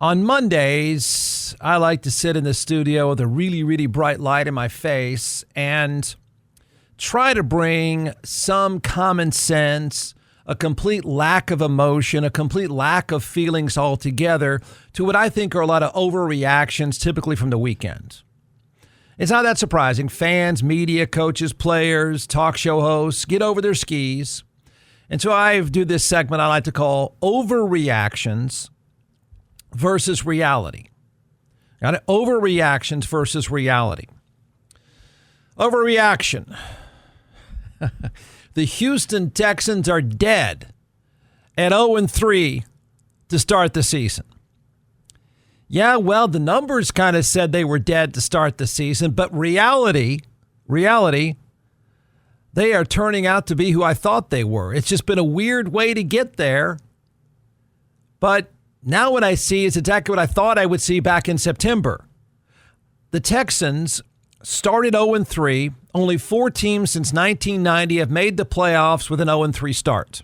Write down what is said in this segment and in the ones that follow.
On Mondays, I like to sit in the studio with a really, really bright light in my face and try to bring some common sense, a complete lack of emotion, a complete lack of feelings altogether to what I think are a lot of overreactions, typically from the weekend. It's not that surprising. Fans, media, coaches, players, talk show hosts get over their skis. And so I do this segment I like to call Overreactions versus reality. Got it? Overreactions versus reality. Overreaction. The Houston Texans are dead at 0-3 to start the season. Yeah, well, the numbers kind of said they were dead to start the season, but reality, they are turning out to be who I thought they were. It's just been a weird way to get there. But now what I see is exactly what I thought I would see back in September. The Texans started 0-3. Only 4 teams since 1990 have made the playoffs with an 0-3 start.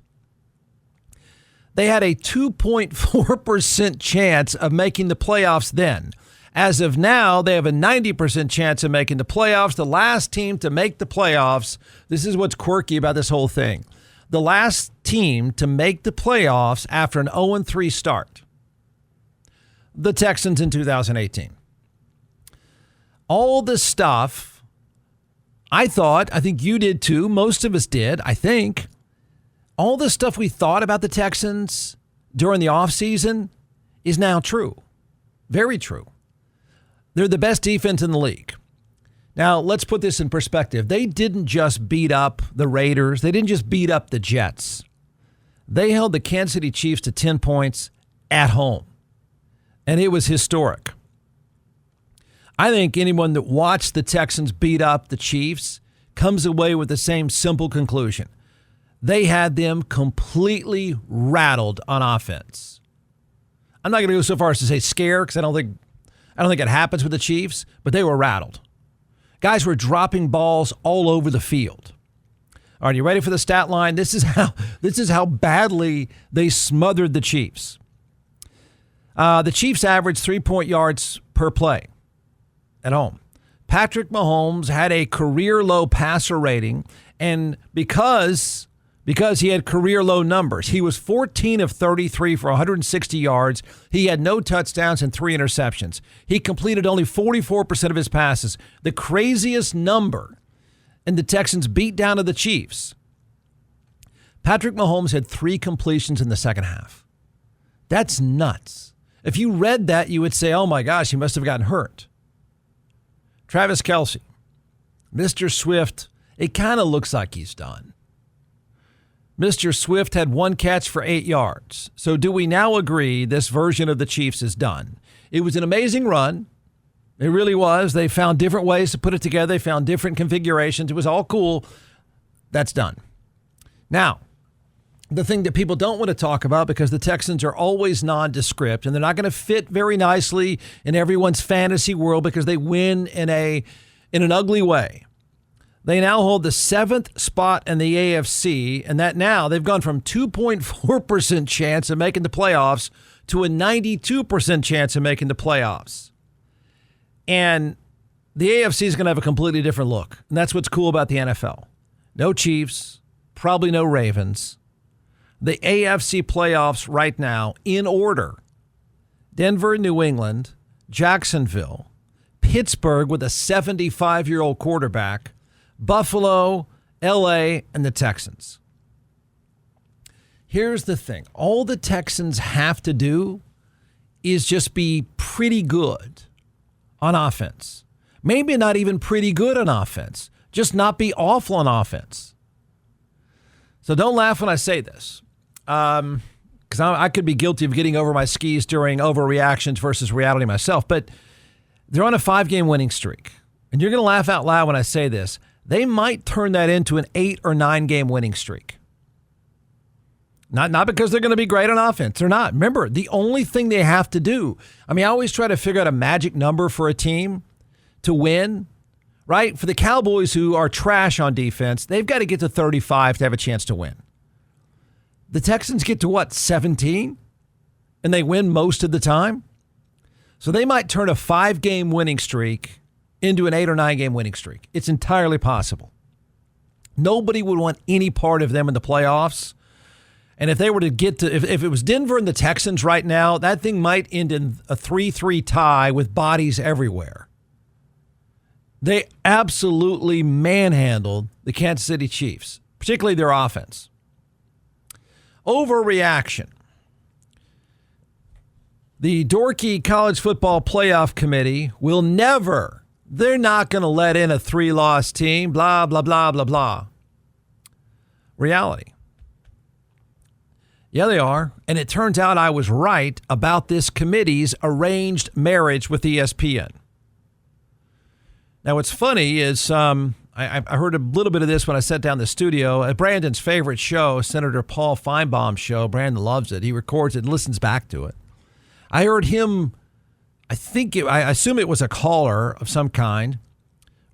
They had a 2.4% chance of making the playoffs then. As of now, they have a 90% chance of making the playoffs. The last team to make the playoffs, this is what's quirky about this whole thing. The last team to make the playoffs after an 0-3 start, the Texans in 2018. All this stuff, I think you did too, most of us did, I think. All the stuff we thought about the Texans during the offseason is now true. Very true. They're the best defense in the league. Now, let's put this in perspective. They didn't just beat up the Raiders. They didn't just beat up the Jets. They held the Kansas City Chiefs to 10 points at home. And it was historic. I think anyone that watched the Texans beat up the Chiefs comes away with the same simple conclusion. They had them completely rattled on offense. I'm not going to go so far as to say scare, because I don't think it happens with the Chiefs, but they were rattled. Guys were dropping balls all over the field. All right, you ready for the stat line? This is how badly they smothered the Chiefs. The Chiefs averaged 3 yards per play at home. Patrick Mahomes had a career low passer rating, and because he had career low numbers, he was 14 of 33 for 160 yards. He had no touchdowns and 3 interceptions. He completed only 44% of his passes, the craziest number in the Texans' beatdown of the Chiefs. Patrick Mahomes had 3 completions in the second half. That's nuts. If you read that, you would say, oh my gosh, he must have gotten hurt. Travis Kelce, Mr. Swift, it kind of looks like he's done. Mr. Swift had 1 catch for 8 yards. So do we now agree this version of the Chiefs is done? It was an amazing run. It really was. They found different ways to put it together. They found different configurations. It was all cool. That's done. Now, the thing that people don't want to talk about, because the Texans are always nondescript and they're not going to fit very nicely in everyone's fantasy world because they win in an ugly way. They now hold the 7th spot in the AFC, and that now they've gone from 2.4% chance of making the playoffs to a 92% chance of making the playoffs. And the AFC is going to have a completely different look. And that's what's cool about the NFL. No Chiefs, probably no Ravens. The AFC playoffs right now, in order: Denver, New England, Jacksonville, Pittsburgh with a 75-year-old quarterback, Buffalo, LA, and the Texans. Here's the thing. All the Texans have to do is just be pretty good on offense. Maybe not even pretty good on offense. Just not be awful on offense. So don't laugh when I say this. Because I could be guilty of getting over my skis during overreactions versus reality myself. But they're on a 5-game winning streak. And you're going to laugh out loud when I say this. They might turn that into an 8 or 9 game winning streak. Not because they're going to be great on offense. They're not. Remember, the only thing they have to do, I always try to figure out a magic number for a team to win, right? For the Cowboys, who are trash on defense, they've got to get to 35 to have a chance to win. The Texans get to 17? And they win most of the time? So they might turn a 5-game winning streak into an 8 or 9 game winning streak. It's entirely possible. Nobody would want any part of them in the playoffs. And if they were to get to, if it was Denver and the Texans right now, that thing might end in a 3-3 tie with bodies everywhere. They absolutely manhandled the Kansas City Chiefs, particularly their offense. Overreaction. The dorky college football playoff committee will never, they're not going to let in a 3-loss team, blah, blah, blah, blah, blah. Reality. Yeah, they are. And it turns out I was right about this committee's arranged marriage with ESPN. Now, what's funny is I heard a little bit of this when I sat down in the studio at Brandon's favorite show, Senator Paul Feinbaum's show. Brandon loves it. He records it and listens back to it. I heard him, I assume it was a caller of some kind,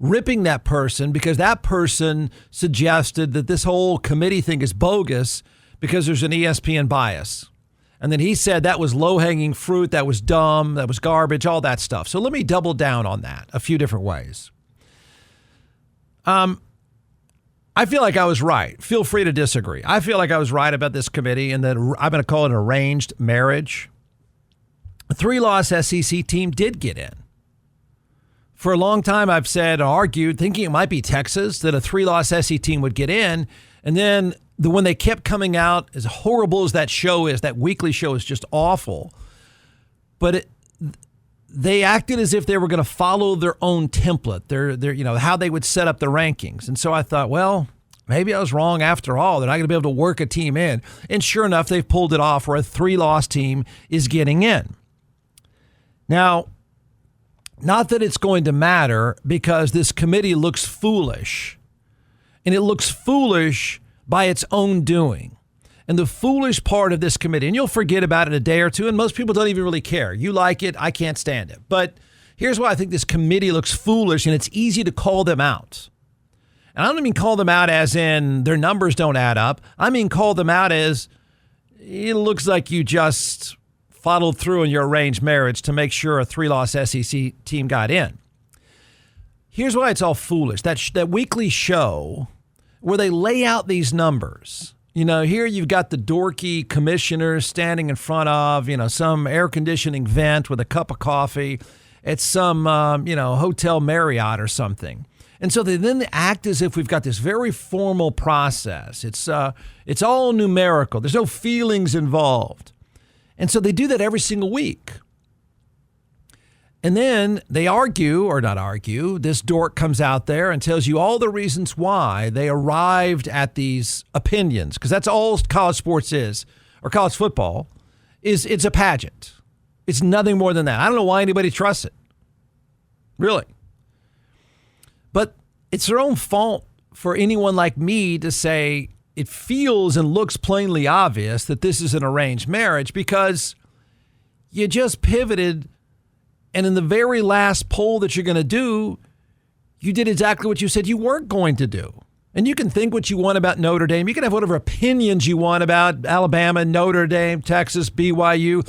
ripping that person because that person suggested that this whole committee thing is bogus because there's an ESPN bias. And then he said that was low-hanging fruit, that was dumb, that was garbage, all that stuff. So let me double down on that a few different ways. I feel like I was right. Feel free to disagree. I feel like I was right about this committee and that I'm going to call it an arranged marriage. A 3-loss SEC team did get in. For a long time, I've said, argued, thinking it might be Texas, that a 3-loss SEC team would get in. And then when they kept coming out, as horrible as that show is, that weekly show is just awful. But they acted as if they were going to follow their own template, their how they would set up the rankings. And so I thought, well, maybe I was wrong after all. They're not going to be able to work a team in. And sure enough, they've pulled it off where a 3-loss team is getting in. Now, not that it's going to matter because this committee looks foolish. And it looks foolish by its own doing. And the foolish part of this committee, and you'll forget about it in a day or two, and most people don't even really care. You like it, I can't stand it. But here's why I think this committee looks foolish, and it's easy to call them out. And I don't mean call them out as in their numbers don't add up. I mean call them out as it looks like you just followed through in your arranged marriage to make sure a 3-loss SEC team got in. Here's why it's all foolish. That weekly show where they lay out these numbers. Here you've got the dorky commissioners standing in front of, some air conditioning vent with a cup of coffee at some, Hotel Marriott or something. And so they then act as if we've got this very formal process. It's all numerical. There's no feelings involved. And so they do that every single week. And then they argue, or not argue, this dork comes out there and tells you all the reasons why they arrived at these opinions, because that's all college sports is, or college football, it's a pageant. It's nothing more than that. I don't know why anybody trusts it. Really. But it's their own fault for anyone like me to say it feels and looks plainly obvious that this is an arranged marriage because you just pivoted. And in the very last poll that you're going to do, you did exactly what you said you weren't going to do. And you can think what you want about Notre Dame. You can have whatever opinions you want about Alabama, Notre Dame, Texas, BYU.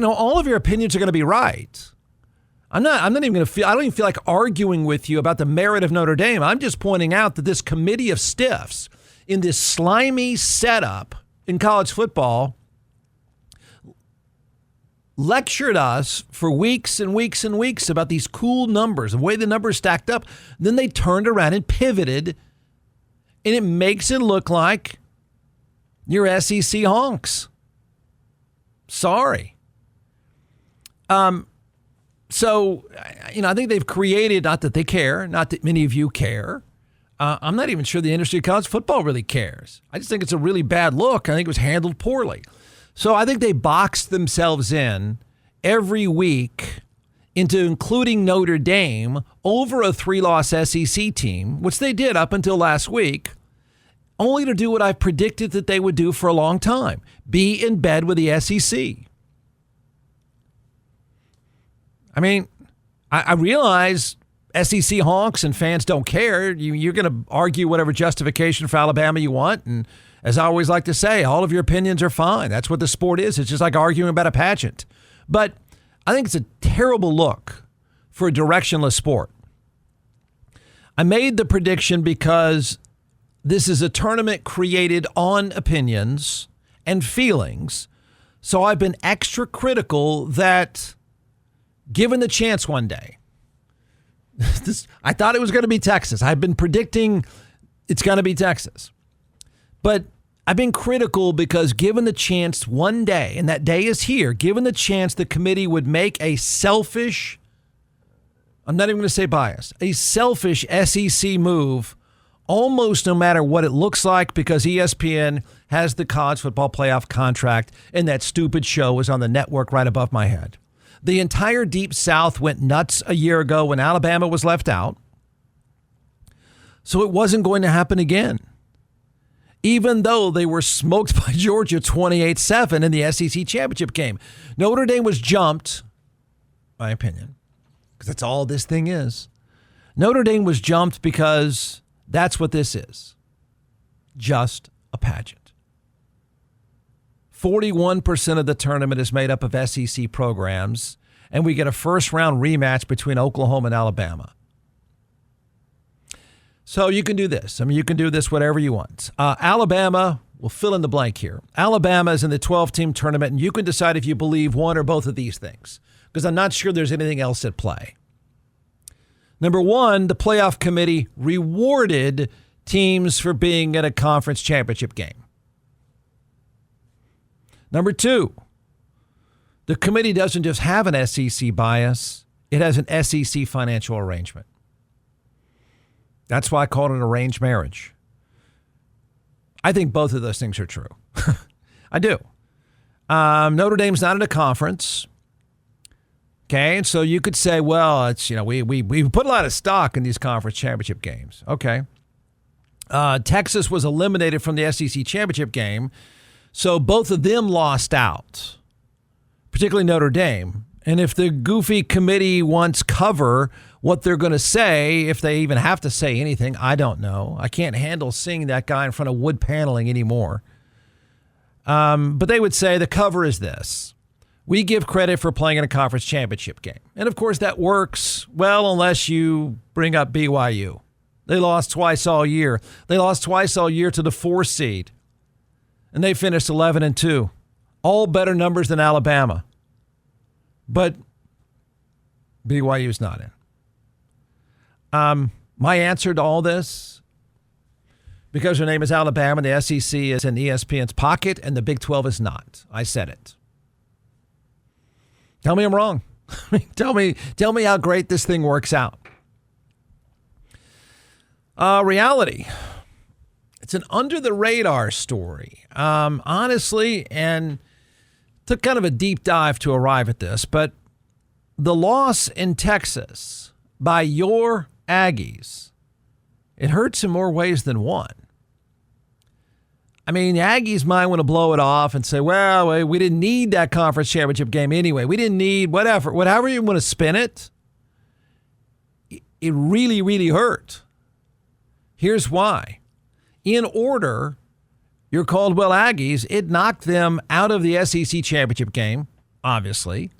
All of your opinions are going to be right. I'm not even going to I don't even feel like arguing with you about the merit of Notre Dame. I'm just pointing out that this committee of stiffs in this slimy setup in college football lectured us for weeks and weeks and weeks about these cool numbers, the way the numbers stacked up. Then they turned around and pivoted, and it makes it look like you're SEC honks. Sorry. So, I think they've created, not that they care, not that many of you care. I'm not even sure the industry of college football really cares. I just think it's a really bad look. I think it was handled poorly. So I think they boxed themselves in every week into including Notre Dame over a 3-loss SEC team, which they did up until last week, only to do what I predicted that they would do for a long time, be in bed with the SEC. I mean, I realize SEC honks and fans don't care. You're going to argue whatever justification for Alabama you want, and as I always like to say, all of your opinions are fine. That's what the sport is. It's just like arguing about a pageant. But I think it's a terrible look for a directionless sport. I made the prediction because this is a tournament created on opinions and feelings. So I've been extra critical that given the chance one day, I thought it was going to be Texas. I've been predicting it's going to be Texas. But I've been critical because given the chance one day, and that day is here, given the chance the committee would make a selfish, I'm not even going to say bias, a selfish SEC move almost no matter what it looks like because ESPN has the college football playoff contract and that stupid show is on the network right above my head. The entire Deep South went nuts a year ago when Alabama was left out. So it wasn't going to happen again. Even though they were smoked by Georgia 28-7 in the SEC championship game. Notre Dame was jumped, my opinion, because that's all this thing is. Notre Dame was jumped because that's what this is. Just a pageant. 41% of the tournament is made up of SEC programs, and we get a first-round rematch between Oklahoma and Alabama. So you can do this. I mean, you can do this whatever you want. Alabama, we'll fill in the blank here. Alabama is in the 12-team tournament, and you can decide if you believe one or both of these things, because I'm not sure there's anything else at play. Number one, the playoff committee rewarded teams for being at a conference championship game. Number two, the committee doesn't just have an SEC bias, it has an SEC financial arrangement. That's why I called it an arranged marriage. I think both of those things are true. I do. Notre Dame's not in a conference. Okay, and so you could say, well, it's we put a lot of stock in these conference championship games. Okay. Texas was eliminated from the SEC championship game, so both of them lost out, particularly Notre Dame. And if the goofy committee wants cover, what they're going to say, if they even have to say anything, I don't know. I can't handle seeing that guy in front of wood paneling anymore. But they would say the cover is this. We give credit for playing in a conference championship game. And, of course, that works well unless you bring up BYU. They lost twice all year. They lost twice all year to the 4 seed. And they finished 11-2. All better numbers than Alabama. But BYU's not in. My answer to all this, because her name is Alabama, the SEC is in ESPN's pocket, and the Big 12 is not. I said it. Tell me I'm wrong. Tell me how great this thing works out. Reality. It's an under-the-radar story. Honestly, and took kind of a deep dive to arrive at this, but the loss in Texas by your Aggies, it hurts in more ways than one. I mean, the Aggies might want to blow it off and say, well, we didn't need that conference championship game anyway. We didn't need whatever you want to spin it. It really, really hurt. Here's why. In order, your Caldwell Aggies, it knocked them out of the SEC championship game, obviously.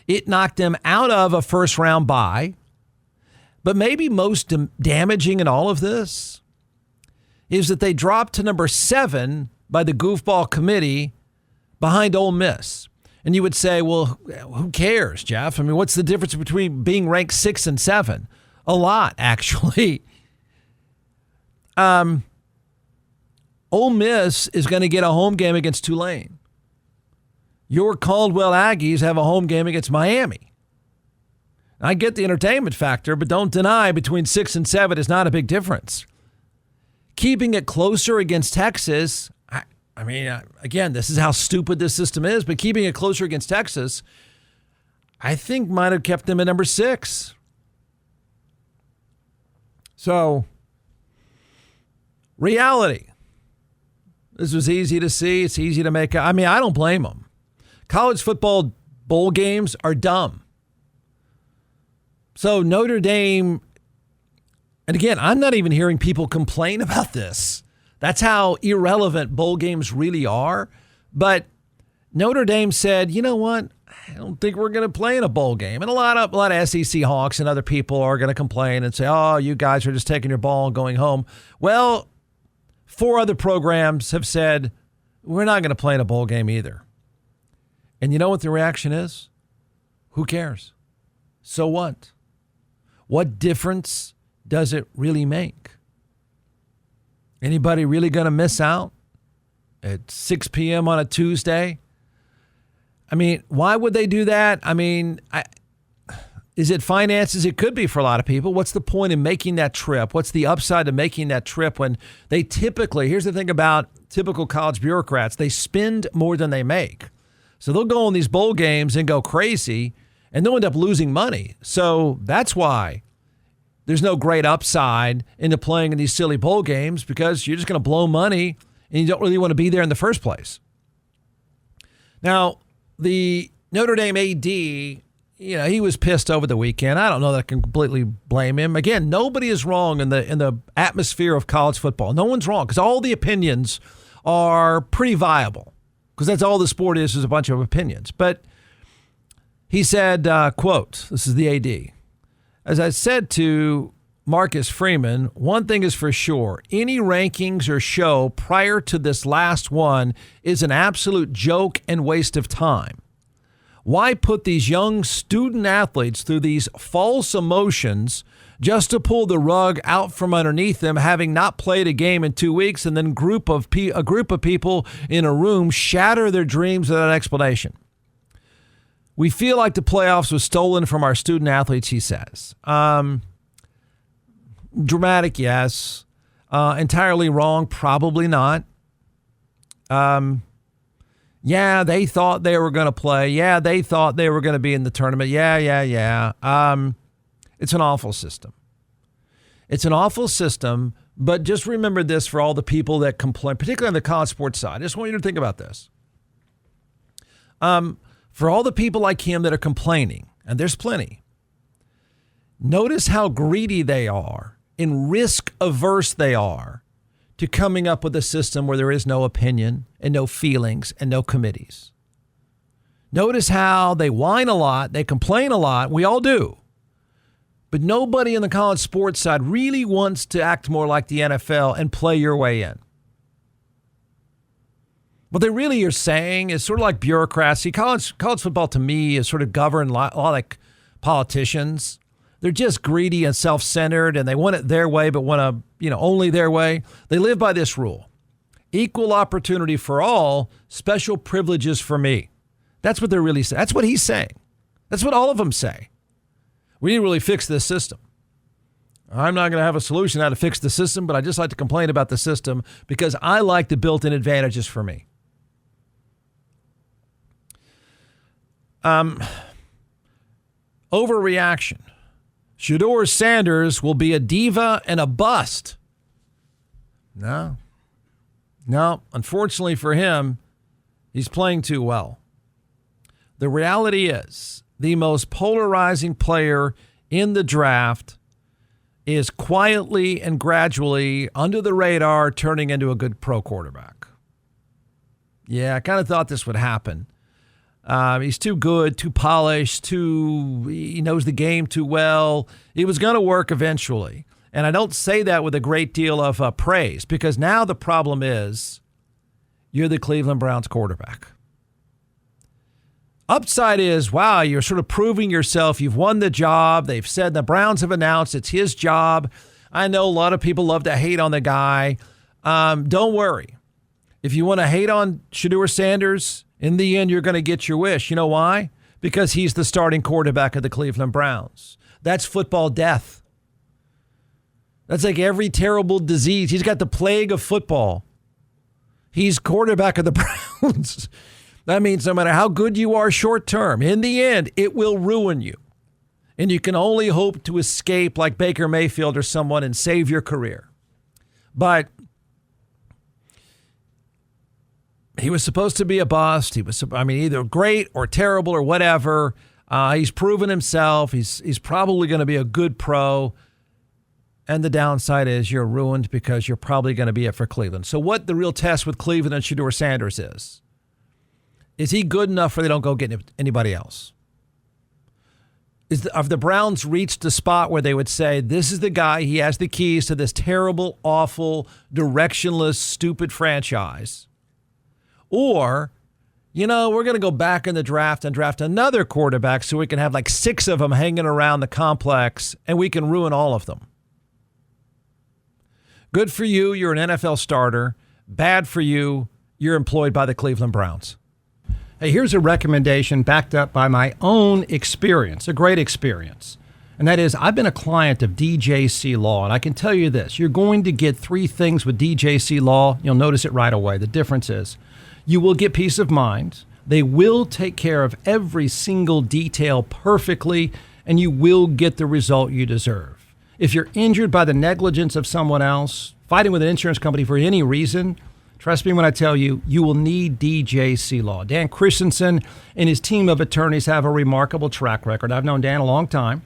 It knocked them out of a first-round bye. But maybe most damaging in all of this is that they dropped to number 7 by the goofball committee behind Ole Miss. And you would say, well, who cares, Jeff? I mean, what's the difference between being ranked 6 and 7? A lot, actually. Ole Miss is going to get a home game against Tulane. Your Caldwell Aggies have a home game against Miami. I get the entertainment factor, but don't deny between 6 and 7 is not a big difference. Keeping it closer against Texas, I mean, again, this is how stupid this system is, but keeping it closer against Texas, I think might have kept them at number 6. So, reality. This was easy to see. It's easy to make. I mean, I don't blame them. College football bowl games are dumb. So Notre Dame, and again, I'm not even hearing people complain about this. That's how irrelevant bowl games really are. But Notre Dame said, you know what? I don't think we're going to play in a bowl game. And a lot of SEC Hawks and other people are going to complain and say, oh, you guys are just taking your ball and going home. Well, 4 other programs have said, we're not going to play in a bowl game either. And you know what the reaction is? Who cares? So what? What difference does it really make? Anybody really going to miss out at 6 p.m. on a Tuesday? I mean, why would they do that? I mean, is it finances? It could be for a lot of people. What's the point in making that trip? What's the upside to making that trip when they typically, here's the thing about typical college bureaucrats, they spend more than they make. So they'll go on these bowl games and go crazy, and they'll end up losing money. So that's why there's no great upside into playing in these silly bowl games, because you're just going to blow money and you don't really want to be there in the first place. Now, the Notre Dame AD, he was pissed over the weekend. I don't know that I can completely blame him. Again, nobody is wrong in the atmosphere of college football. No one's wrong, because all the opinions are pretty viable, because that's all the sport is a bunch of opinions. But he said, quote, this is the AD, as I said to Marcus Freeman, one thing is for sure, any rankings or show prior to this last one is an absolute joke and waste of time. Why put these young student athletes through these false emotions just to pull the rug out from underneath them, having not played a game in 2 weeks, and then a group of people in a room shatter their dreams without explanation? We feel like the playoffs was stolen from our student athletes, he says. Dramatic, yes. Entirely wrong, probably not. Yeah, they thought they were going to play. Yeah, they thought they were going to be in the tournament. Yeah. It's an awful system. It's an awful system, but just remember this for all the people that complain, particularly on the college sports side. I just want you to think about this. For all the people like him that are complaining, and there's plenty, notice how greedy they are and risk-averse they are to coming up with a system where there is no opinion and no feelings and no committees. Notice how they whine a lot, they complain a lot, we all do. But nobody in the college sports side really wants to act more like the NFL and play your way in. What they really are saying is sort of like bureaucracy. College football to me is sort of governed a lot like politicians. They're just greedy and self-centered, and they want it their way, but want to, only their way. They live by this rule: equal opportunity for all, special privileges for me. That's what they're really saying. That's what he's saying. That's what all of them say. We need to really fix this system. I'm not going to have a solution how to fix the system, but I just like to complain about the system because I like the built-in advantages for me. Overreaction. Shedeur Sanders will be a diva and a bust. No, unfortunately for him, he's playing too well. The reality is the most polarizing player in the draft is quietly and gradually under the radar turning into a good pro quarterback. Yeah, I kind of thought this would happen. He's too good, too polished, he knows the game too well. It was going to work eventually. And I don't say that with a great deal of praise, because now the problem is you're the Cleveland Browns quarterback. Upside is, wow, you're sort of proving yourself. You've won the job. They've said the Browns have announced it's his job. I know a lot of people love to hate on the guy. Don't worry. If you want to hate on Shedeur Sanders, in the end, you're going to get your wish. You know why? Because he's the starting quarterback of the Cleveland Browns. That's football death. That's like every terrible disease. He's got the plague of football. He's quarterback of the Browns. That means no matter how good you are short term, in the end, it will ruin you. And you can only hope to escape like Baker Mayfield or someone and save your career. But he was supposed to be a bust. He was, either great or terrible or whatever. He's proven himself. He's probably going to be a good pro. And the downside is you're ruined because you're probably going to be it for Cleveland. So what the real test with Cleveland and Shedeur Sanders Is he good enough where they don't go get anybody else? Have the Browns reached the spot where they would say, this is the guy, he has the keys to this terrible, awful, directionless, stupid franchise? Or, we're going to go back in the draft and draft another quarterback so we can have like 6 of them hanging around the complex and we can ruin all of them. Good for you, you're an NFL starter. Bad for you, you're employed by the Cleveland Browns. Hey, here's a recommendation backed up by my own experience, a great experience. And that is, I've been a client of DJC Law, and I can tell you this. You're going to get 3 things with DJC Law. You'll notice it right away. The difference is you will get peace of mind. They will take care of every single detail perfectly, and you will get the result you deserve. If you're injured by the negligence of someone else, fighting with an insurance company for any reason, trust me when I tell you, you will need DJC Law. Dan Christensen and his team of attorneys have a remarkable track record. I've known Dan a long time.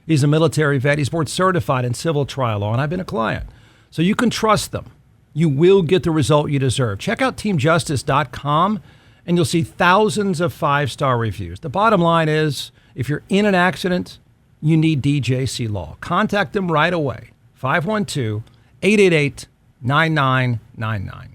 He's a military vet. He's board certified in civil trial law, and I've been a client. So you can trust them. You will get the result you deserve. Check out teamjustice.com, and you'll see thousands of 5-star reviews. The bottom line is, if you're in an accident, you need DJC Law. Contact them right away. 512-888-9999.